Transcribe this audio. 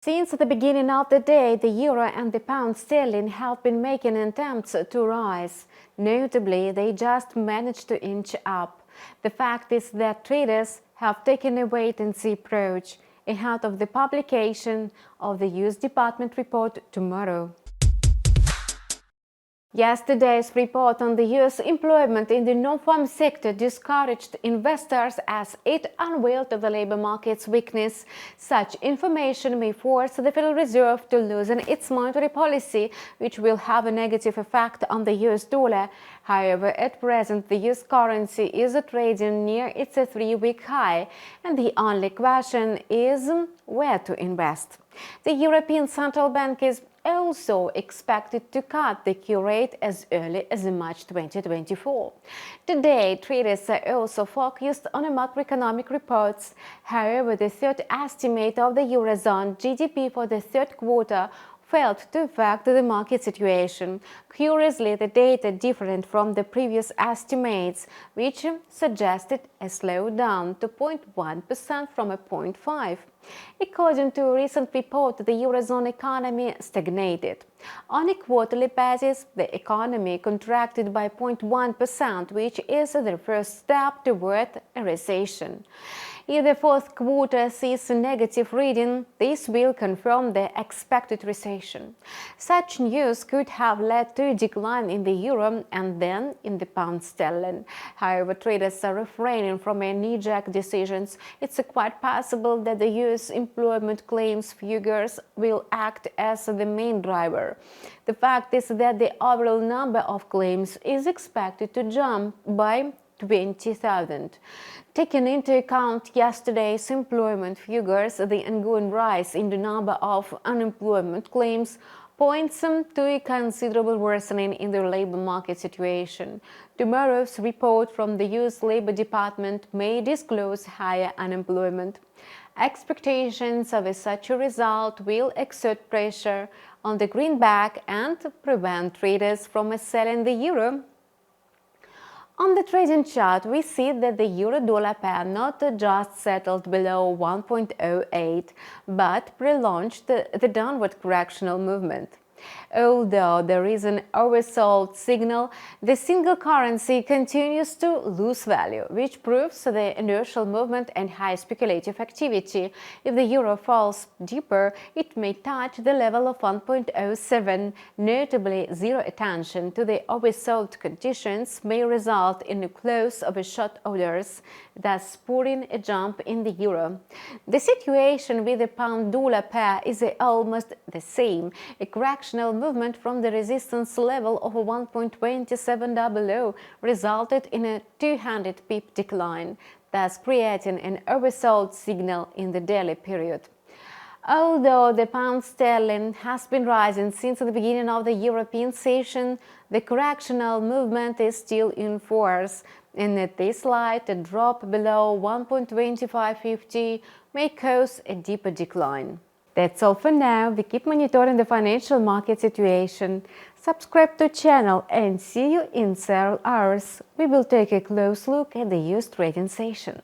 Since the beginning of the day, the euro and the pound sterling have been making attempts to rise. Notably, they just managed to inch up. The fact is that traders have taken a wait-and-see approach ahead of the publication of the US Department report tomorrow. Yesterday's report on the US employment in the non-farm sector discouraged investors as it unveiled the labor market's weakness. Such information may force the Federal Reserve to loosen its monetary policy, which will have a negative effect on the US dollar. However, at present, the US currency is trading near its 3-week high, and the only question is where to invest. The European Central Bank is also expected to cut the key rate as early as March 2024. Today, traders are also focused on macroeconomic reports. However, the third estimate of the Eurozone GDP for the third quarter failed to affect the market situation. Curiously, the data different from the previous estimates, which suggested a slowdown to 0.1% from 0.5%. According to a recent report, the Eurozone economy stagnated. On a quarterly basis, the economy contracted by 0.1%, which is the first step toward a recession. If the fourth quarter sees a negative reading, this will confirm the expected recession. Such news could have led to a decline in the euro and then in the pound sterling. However, traders are refraining from any knee-jerk decisions. It's quite possible that the US employment claims figures will act as the main driver. The fact is that the overall number of claims is expected to jump by 20,000. Taking into account yesterday's employment figures, the ongoing rise in the number of unemployment claims points to a considerable worsening in the labor market situation. Tomorrow's report from the US Labor Department may disclose higher unemployment. Expectations of such a result will exert pressure on the greenback and prevent traders from selling the euro. On the trading chart, we see that the euro-dollar pair not just settled below 1.08, but prolonged the downward correctional movement. Although there is an oversold signal, the single currency continues to lose value, which proves the inertial movement and high speculative activity. If the euro falls deeper, it may touch the level of 1.07. Notably, zero attention to the oversold conditions may result in a close of short orders, thus spurring a jump in the euro. The situation with the pound-dollar pair is almost the same. A correctional movement from the resistance level of 1.2700 resulted in a 200 pip decline, thus creating an oversold signal in the daily period. Although the pound sterling has been rising since the beginning of the European session, the correctional movement is still in force, and at this light, a drop below 1.2550 may cause a deeper decline. That's all for now. We keep monitoring the financial market situation. Subscribe to the channel and see you in several hours. We will take a close look at the US trading session.